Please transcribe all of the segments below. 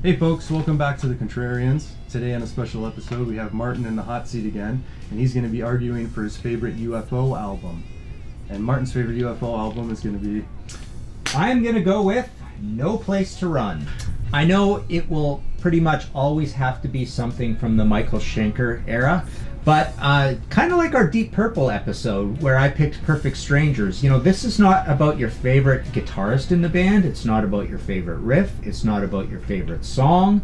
Hey folks, welcome back to the Contrarians. Today on a special episode we have Martin in the hot seat again, and he's going to be arguing for his favorite UFO album. And Martin's favorite UFO album is going to be... I'm going to go with No Place to Run. I know it will pretty much always have to be something from the Michael Schenker era, but kind of like our Deep Purple episode where I picked Perfect Strangers. You know, this is not about your favorite guitarist in the band. It's not about your favorite riff. It's not about your favorite song.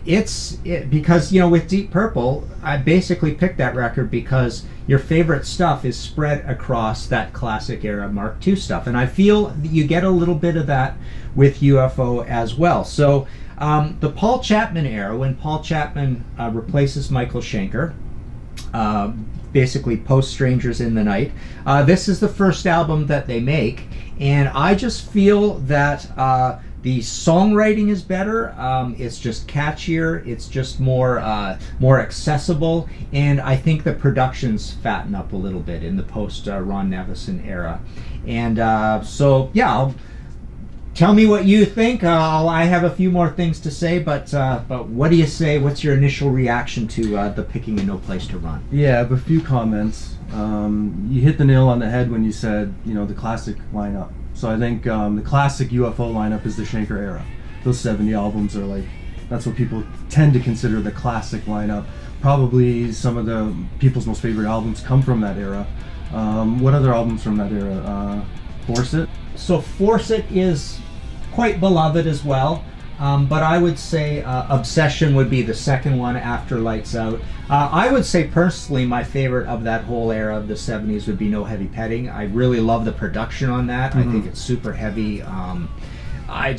Because, you know, with Deep Purple, I basically picked that record because your favorite stuff is spread across that classic era Mark II stuff. And I feel you get a little bit of that with UFO as well. So the Paul Chapman era, when Paul Chapman replaces Michael Schenker, basically post Strangers in the Night. This is the first album that they make, and I just feel that the songwriting is better. It's just catchier. It's just more accessible, and I think the productions fatten up a little bit in the post Ron Nevison era. And so yeah. Tell me what you think. I have a few more things to say, but what do you say? What's your initial reaction to the picking of No Place to Run? Yeah, I have a few comments. You hit the nail on the head when you said, you know, the classic lineup. So I think the classic UFO lineup is the Schenker era. Those 70 albums are like, that's what people tend to consider the classic lineup. Probably some of the people's most favorite albums come from that era. What other albums from that era? Force It? So Force It is quite beloved as well, but I would say Obsession would be the second one after Lights Out. I would say personally my favorite of that whole era of the 70s would be No Heavy Petting. I really love the production on that. I think it's super heavy. I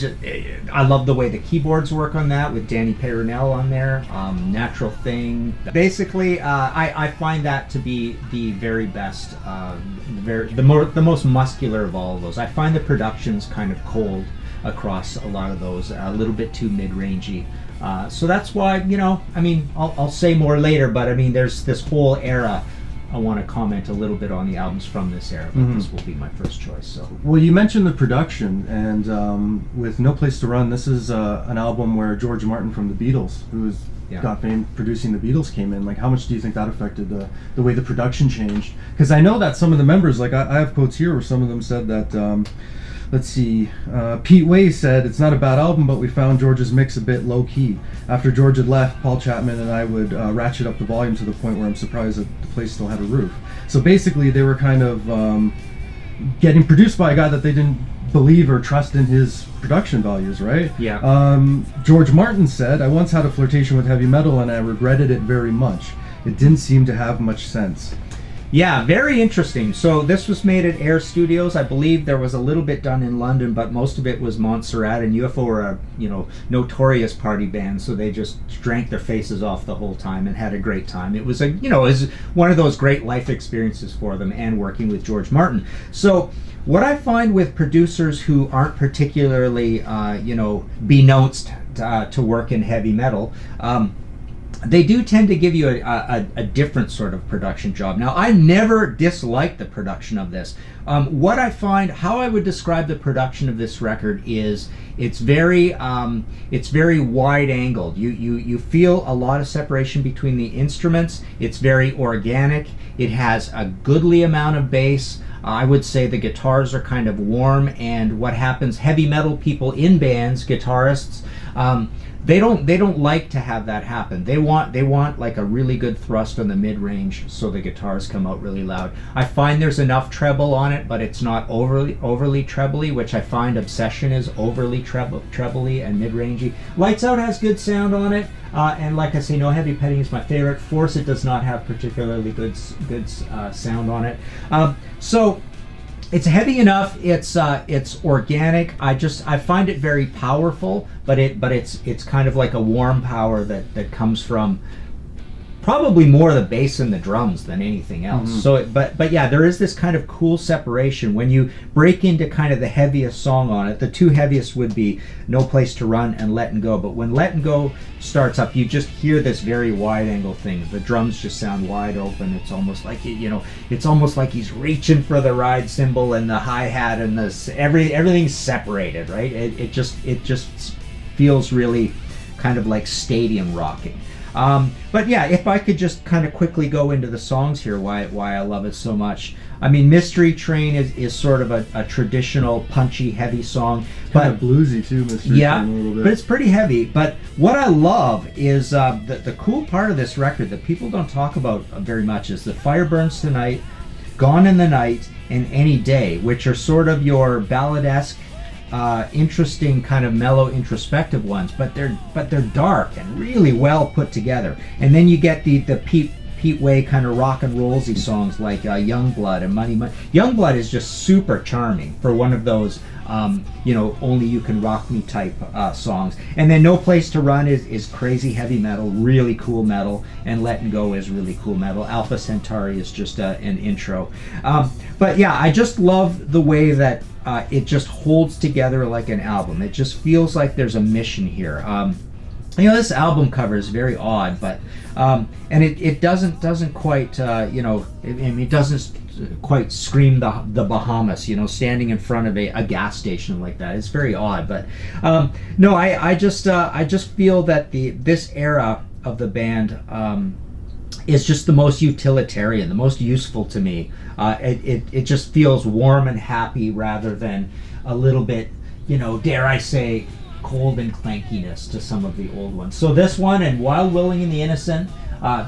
love the way the keyboards work on that with Danny Peyronel on there. Natural Thing. Basically, I find that to be the very best, the most muscular of all of those. I find the productions kind of cold across a lot of those, a little bit too mid-rangey. So that's why, you know, I mean, I'll say more later, but I mean, there's this whole era. I want to comment a little bit on the albums from this era, but this will be my first choice. So, well, you mentioned the production, and with No Place to Run, this is an album where George Martin from the Beatles, who's got fame producing the Beatles, came in. Like, how much do you think that affected the way the production changed? Because I know that some of the members, like I have quotes here where some of them said that. Let's see, Pete Way said, "It's not a bad album, but we found George's mix a bit low-key. After George had left, Paul Chapman and I would ratchet up the volume to the point where I'm surprised that the place still had a roof." So basically, they were kind of getting produced by a guy that they didn't believe or trust in his production values, right? Yeah. George Martin said, "I once had a flirtation with heavy metal and I regretted it very much. It didn't seem to have much sense." Yeah, very interesting. So this was made at Air Studios. I believe there was a little bit done in London, but most of it was Montserrat, and UFO were a, you know, notorious party band, so they just drank their faces off the whole time and had a great time. It was a, you know, it was one of those great life experiences for them, and working with George Martin. So what I find with producers who aren't particularly, beknownst to work in heavy metal, they do tend to give you a different sort of production job. Now, I never disliked the production of this. What I find, how I would describe the production of this record is it's very wide angled. You feel a lot of separation between the instruments. It's very organic. It has a goodly amount of bass. I would say the guitars are kind of warm, and what happens, heavy metal people in bands, guitarists, they don't like to have that happen. They want like a really good thrust on the mid-range, so the guitars come out really loud. I find there's enough treble on it, but it's not overly trebly, which I find Obsession is overly trebly and mid-rangey. Lights Out has good sound on it, and like I say, No Heavy Petting is my favorite. Force It does not have particularly good sound on it. So it's heavy enough. It's organic. I find it very powerful, but it's kind of like a warm power that comes from probably more the bass and the drums than anything else. So, but yeah, there is this kind of cool separation when you break into kind of the heaviest song on it. The two heaviest would be No Place to Run and Lettin' Go. But when Lettin' Go starts up, you just hear this very wide angle thing. The drums just sound wide open. It's almost like, you know, it's almost like he's reaching for the ride cymbal and the hi-hat and everything's separated, right? It just feels really kind of like stadium rocking. But yeah, if I could just kind of quickly go into the songs here, why I love it so much. I mean, Mystery Train is sort of a traditional punchy, heavy song, kind of bluesy too. Mystery Train a little bit. But it's pretty heavy. But what I love is the cool part of this record that people don't talk about very much is the Fire Burns Tonight, Gone in the Night, and Any Day, which are sort of your ballad-esque, interesting kind of mellow introspective ones, but they're dark and really well put together. And then you get the Pete Way kind of rock and rollsy songs like Youngblood and Money. Youngblood is just super charming for one of those Only You Can Rock Me type songs. And then No Place to Run is crazy heavy metal, really cool metal, and Letting Go is really cool metal. Alpha Centauri is just an intro. But yeah, I just love the way that it just holds together like an album. It just feels like there's a mission here. This album cover is very odd, but and it doesn't quite it doesn't quite scream the Bahamas, standing in front of a gas station like that. It's very odd, but no, I just feel that this era of the band is just the most utilitarian, the most useful to me. It just feels warm and happy rather than a little bit, dare I say, cold and clankiness to some of the old ones. So this one and Wild, Willing, and the Innocent,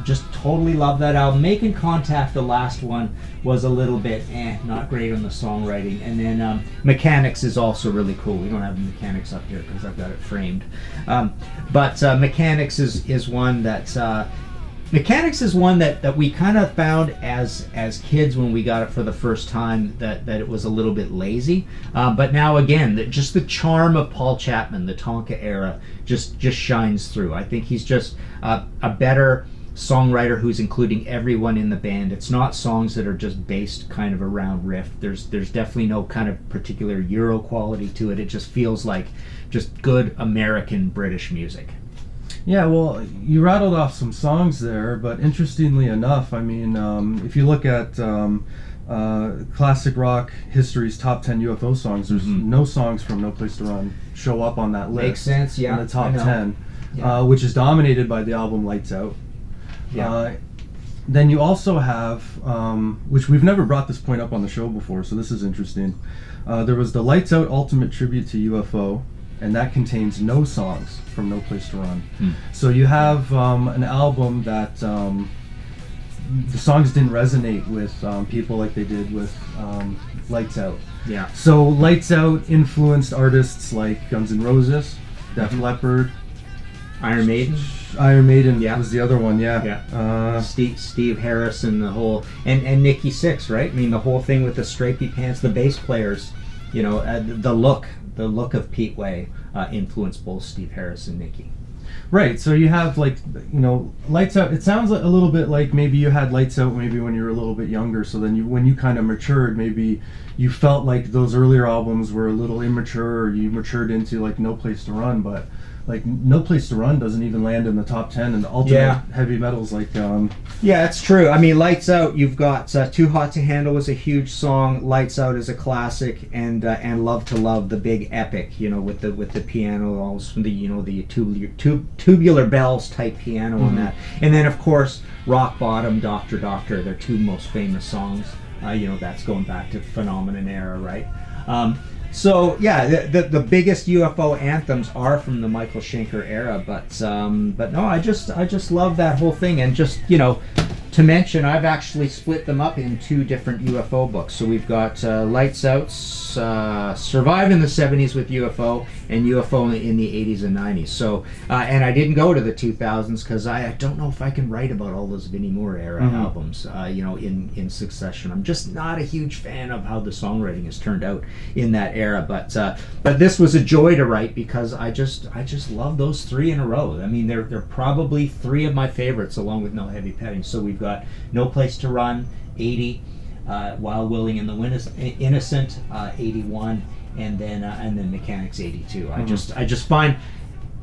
just totally love that album. Making Contact, the last one, was a little bit not great on the songwriting. And then Mechanics is also really cool. We don't have Mechanics up here because I've got it framed. But Mechanics is one that Mechanics is one that we kind of found as kids when we got it for the first time that it was a little bit lazy. But now again, just the charm of Paul Chapman, the Tonka era, just shines through. I think he's just a better songwriter who's including everyone in the band. It's not songs that are just based kind of around riff. There's definitely no kind of particular Euro quality to it. It just feels like just good American British music. Yeah, well, you rattled off some songs there, but interestingly enough, I mean, if you look at classic rock history's top 10 UFO songs, there's no songs from No Place to Run show up on that list. Makes sense, yeah. In the top 10, which is dominated by the album Lights Out. Yeah. Then you also have, which we've never brought this point up on the show before, so this is interesting. There was the Lights Out Ultimate Tribute to UFO, and that contains no songs from No Place to Run. So you have an album that the songs didn't resonate with people like they did with Lights Out. Yeah. So Lights Out influenced artists like Guns N' Roses, Def Leppard, Iron Maiden. Iron Maiden was the other one, yeah. Steve Harris and the whole and Nikki Sixx, right? I mean, the whole thing with the stripy pants, the bass players, the look of Pete Way influenced both Steve Harris and Nikki. Right, so you have Lights Out. It sounds a little bit like maybe you had Lights Out maybe when you were a little bit younger, so then when you kind of matured, maybe you felt like those earlier albums were a little immature, or you matured into like No Place to Run, but like No Place to Run doesn't even land in the top 10, and ultimate heavy metals like yeah, it's true. I mean, Lights Out, you've got Too Hot to Handle was a huge song, Lights Out is a classic, and Love to Love, the big epic, with the piano, also the tubular bells type piano on that. And then of course Rock Bottom, Doctor Doctor, their two most famous songs. That's going back to Phenomenon era, right? So yeah, the biggest UFO anthems are from the Michael Schenker era, but no, I just love that whole thing, and just to mention, I've actually split them up in two different UFO books. So we've got Lights Out, Survive in the 70s with UFO, and UFO in the 80s and 90s. So, and I didn't go to the 2000s because I don't know if I can write about all those Vinnie Moore era albums, in succession. I'm just not a huge fan of how the songwriting has turned out in that era. But this was a joy to write because I just love those three in a row. I mean, they're probably three of my favorites, along with No Heavy Petting. So we've got No Place to Run, 80, Wild, Willing, and the Innocent, 81, and then Mechanics, 82. I just find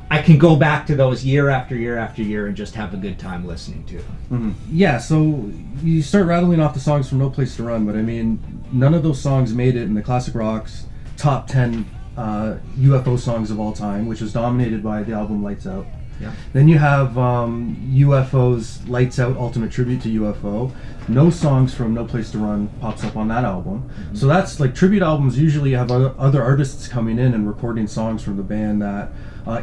I can go back to those year after year after year and just have a good time listening to them. Yeah, so you start rattling off the songs from No Place to Run, but I mean, none of those songs made it in the Classic Rock's top 10 UFO songs of all time, which was dominated by the album Lights Out. Yeah. Then you have UFO's Lights Out Ultimate Tribute to UFO. No songs from No Place to Run pops up on that album. Mm-hmm. So that's like tribute albums usually have other artists coming in and recording songs from the band that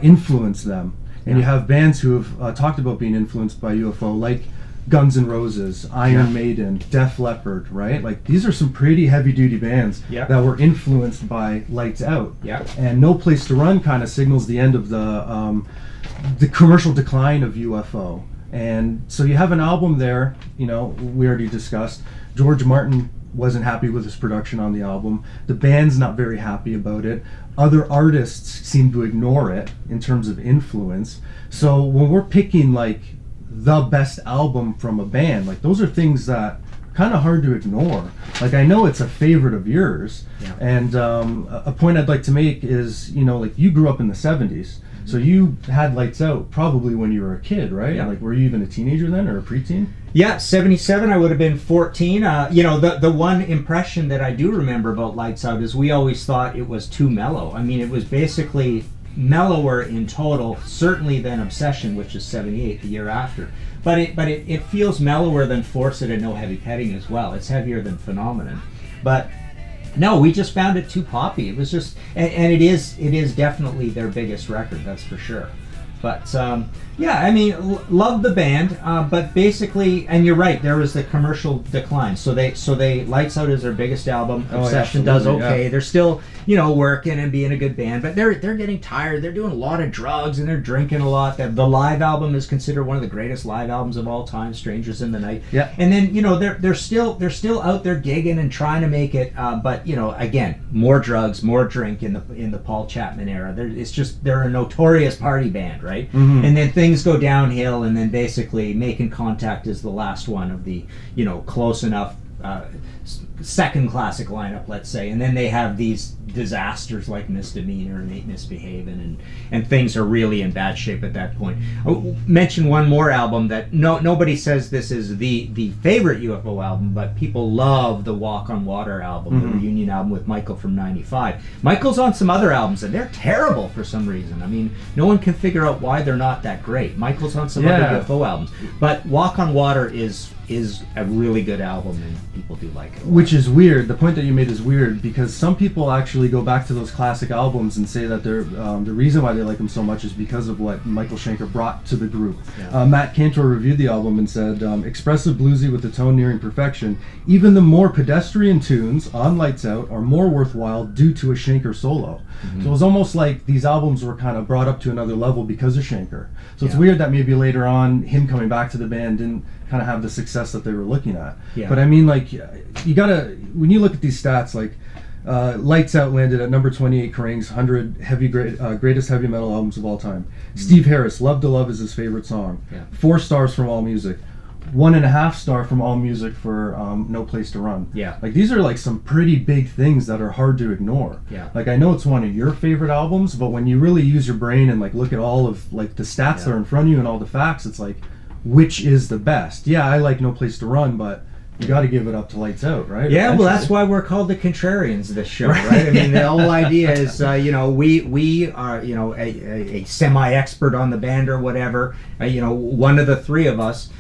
influence them. And you have bands who have talked about being influenced by UFO, like Guns N' Roses, Iron Maiden, Def Leppard, right? Like these are some pretty heavy-duty bands that were influenced by Lights Out. Yeah. And No Place to Run kind of signals the end of the commercial decline of UFO. And so you have an album there, you know, we already discussed. George Martin wasn't happy with his production on the album. The band's not very happy about it. Other artists seem to ignore it in terms of influence. So when we're picking like the best album from a band, like those are things that are kind of hard to ignore. Like I know it's a favorite of yours, and a point I'd like to make is, you know, like you grew up in the 70s. So you had Lights Out probably when you were a kid, right? Yeah. Like were you even a teenager then or a preteen? Yeah, 77, I would have been 14. You know, the one impression that I do remember about Lights Out is we always thought it was too mellow. I mean, it was basically mellower in total, certainly than Obsession, which is 78, the year after. But it feels mellower than Force It and No Heavy Petting as well. It's heavier than Phenomenon. But no, we just found it too poppy. It was just, and it is definitely their biggest record, that's for sure. But yeah, I mean, love the band, but basically, and you're right, there was the commercial decline. So they Lights Out is their biggest album. Obsession does okay. They're still, you know, working and being a good band, but they're getting tired. They're doing a lot of drugs and they're drinking a lot. The live album is considered one of the greatest live albums of all time, Strangers in the Night. Yeah. And then, you know, they're still out there gigging and trying to make it, but you know, again, more drugs, more drink in the Paul Chapman era. They're a notorious party band, right? Mm-hmm. And then things go downhill, and then basically Making Contact is the last one of the, you know, close enough second classic lineup, let's say, and then they have these disasters like Misdemeanor and Ain't Misbehavin', and things are really in bad shape at that point. I'll mention one more album that nobody says this is the favorite UFO album, but people love the Walk on Water album, the reunion album with Michael from '95. Michael's on some other albums and they're terrible for some reason. I mean, no one can figure out why they're not that great. Michael's on some other UFO albums, but Walk on Water is a really good album and people do like it. Which is weird. The point that you made is weird because some people actually go back to those classic albums and say that they're the reason why they like them so much is because of what Michael Schenker brought to the group. Yeah. Matt Cantor reviewed the album and said, expressive bluesy with the tone nearing perfection. Even the more pedestrian tunes on Lights Out are more worthwhile due to a Schenker solo. Mm-hmm. So it was almost like these albums were kind of brought up to another level because of Schenker. So it's weird that maybe later on him coming back to the band didn't kind of have the success that they were looking at. Yeah. But I mean, like, you gotta, when you look at these stats, like Lights Out landed at number 28 Kerrang's 100 greatest heavy metal albums of all time. Mm-hmm. Steve Harris, Love to Love is his favorite song. Yeah. 4 stars from AllMusic. 1.5 star from AllMusic for No Place to Run. Yeah. Like these are like some pretty big things that are hard to ignore. Yeah. Like I know it's one of your favorite albums, but when you really use your brain and like look at all of like the stats that are in front of you and all the facts, it's like, which is the best? Yeah, I like No Place to Run, but you got to give it up to Lights Out, right? Yeah, well, that's why we're called the Contrarians, this show, right? I mean, the whole idea is, you know, we are, you know, a semi-expert on the band or whatever. You know, one of the three of us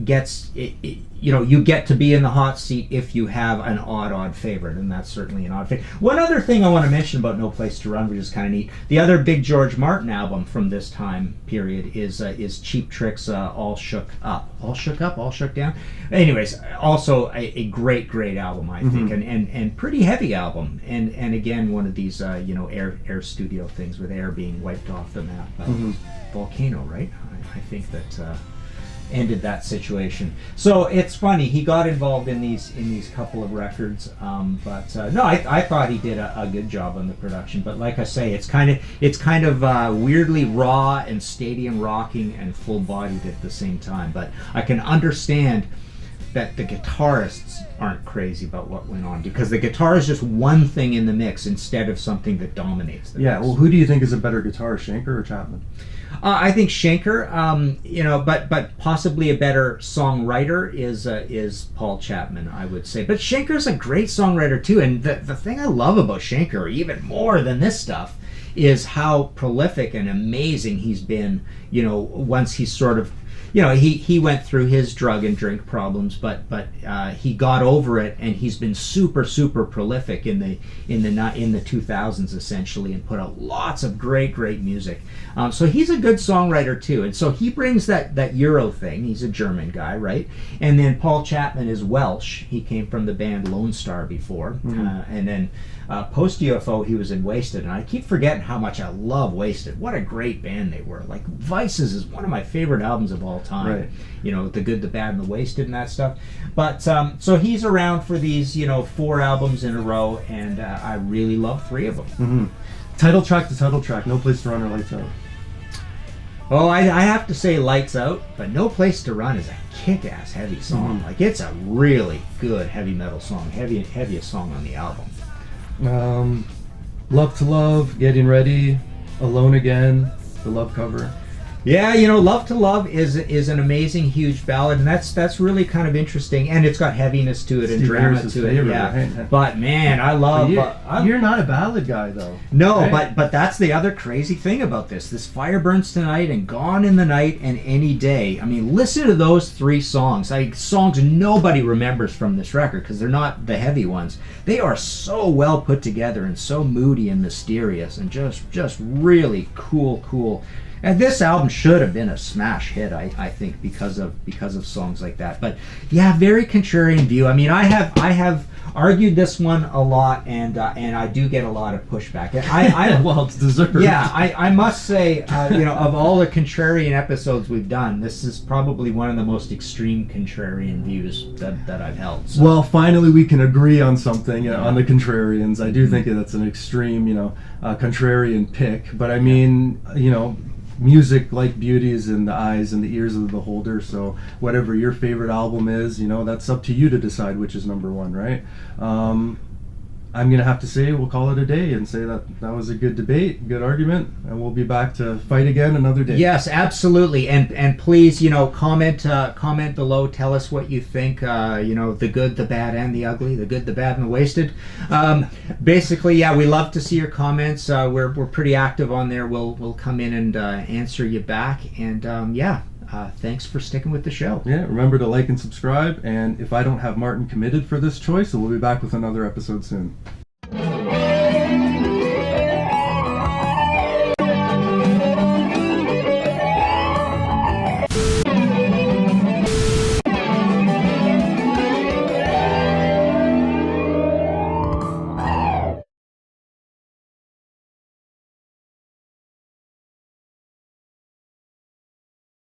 gets, you know, you get to be in the hot seat if you have an odd favorite, and that's certainly an odd favorite. One other thing I want to mention about No Place to Run, which is kind of neat, the other big George Martin album from this time period is Cheap Trick's All Shook Up. All Shook Up? All Shook Down? Anyways, also a great album, I think, and pretty heavy album, and again, one of these, you know, air studio things with air being wiped off the map. Volcano, right? I think that ended that situation. So it's funny, he got involved in these couple of records, but no, I thought he did a good job on the production. But like I say, it's kind of weirdly raw and stadium rocking and full bodied at the same time. But I can understand that the guitarists aren't crazy about what went on, because the guitar is just one thing in the mix instead of something that dominates the mix. Well, who do you think is a better guitarist, Schenker or Chapman? I think Schenker, you know, but possibly a better songwriter is Paul Chapman, I would say. But Schenker's a great songwriter too, and the thing I love about Schenker, even more than this stuff, is how prolific and amazing he's been. Once he's sort of, he went through his drug and drink problems, but he got over it, and he's been super prolific in the 2000s essentially, and put out lots of great music. So he's a good songwriter too, and so he brings that Euro thing. He's a German guy, right? And then Paul Chapman is Welsh. He came from the band Lone Star before, and then post UFO he was in Wasted, and I keep forgetting how much I love Wasted. What a great band they were. Like Vices is one of my favorite albums of all time. Right. The Good, the Bad, and the Wasted, and that stuff. But so he's around for these 4 albums in a row, and I really love 3 of them. Mm-hmm. Title track to title track, No Place to Run or Lights Out. Oh, I have to say Lights Out, but No Place to Run is a kick-ass heavy song. Mm-hmm. Like, it's a really good heavy metal song, heaviest song on the album. Love to Love, Getting Ready, Alone Again, the Love cover. Yeah, Love to Love is an amazing, huge ballad, and that's really kind of interesting, and it's got heaviness to it and Steve drama Harris's to it. favorite, Yeah, right? but man, I love. You're not a ballad guy, though. No, right? but that's the other crazy thing about this. This Fire Burns Tonight and Gone in the Night and Any Day. I mean, listen to those 3 songs. Songs nobody remembers from this record because they're not the heavy ones. They are so well put together and so moody and mysterious and just really cool. And this album should have been a smash hit, I think, because of songs like that. But yeah, very contrarian view. I mean, I have argued this one a lot, and I do get a lot of pushback. Well, it's deserved. Yeah, I must say, of all the contrarian episodes we've done, this is probably one of the most extreme contrarian views that I've held. So. Well, finally we can agree on something on the Contrarians. I do think that's an extreme, contrarian pick. But I mean, music, like beauty, is in the eyes and the ears of the beholder. So whatever your favorite album is, that's up to you to decide which is number 1, right? I'm gonna have to say we'll call it a day and say that was a good debate, good argument, and we'll be back to fight again another day. Yes, absolutely, and please, comment below. Tell us what you think. The good, the bad, and the ugly. The good, the bad, and the wasted. Basically, yeah, we love to see your comments. We're pretty active on there. We'll come in and answer you back. And thanks for sticking with the show. Yeah, remember to like and subscribe. And if I don't have Martin committed for this choice, we'll be back with another episode soon.